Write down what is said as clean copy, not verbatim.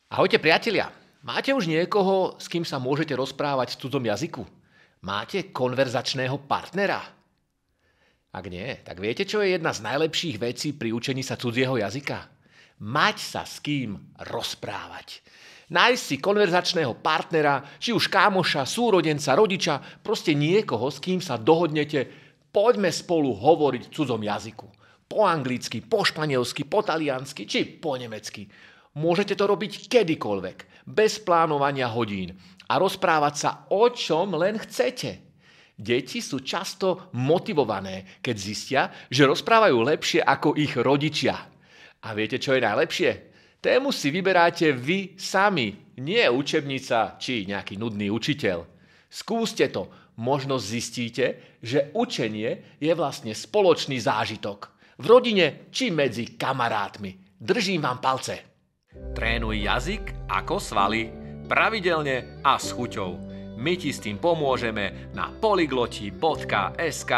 Ahojte priatelia, máte už niekoho, s kým sa môžete rozprávať v cudzom jazyku? Máte konverzačného partnera? Ak nie, tak viete, čo je jedna z najlepších vecí pri učení sa cudzieho jazyka? Mať sa s kým rozprávať. Nájsť si konverzačného partnera, či už kámoša, súrodenca, rodiča, proste niekoho, s kým sa dohodnete, poďme spolu hovoriť v cudzom jazyku. Po anglicky, po španielsky, po taliansky, či po nemecky. Môžete to robiť kedykoľvek, bez plánovania hodín a rozprávať sa o čom len chcete. Deti sú často motivované, keď zistia, že rozprávajú lepšie ako ich rodičia. A viete, čo je najlepšie? Tému si vyberáte vy sami, nie učebnica či nejaký nudný učiteľ. Skúste to, možno zistíte, že učenie je vlastne spoločný zážitok. V rodine či medzi kamarátmi. Držím vám palce. Trénuj jazyk ako svaly, pravidelne a s chuťou. My ti s tým pomôžeme na polygloti.sk.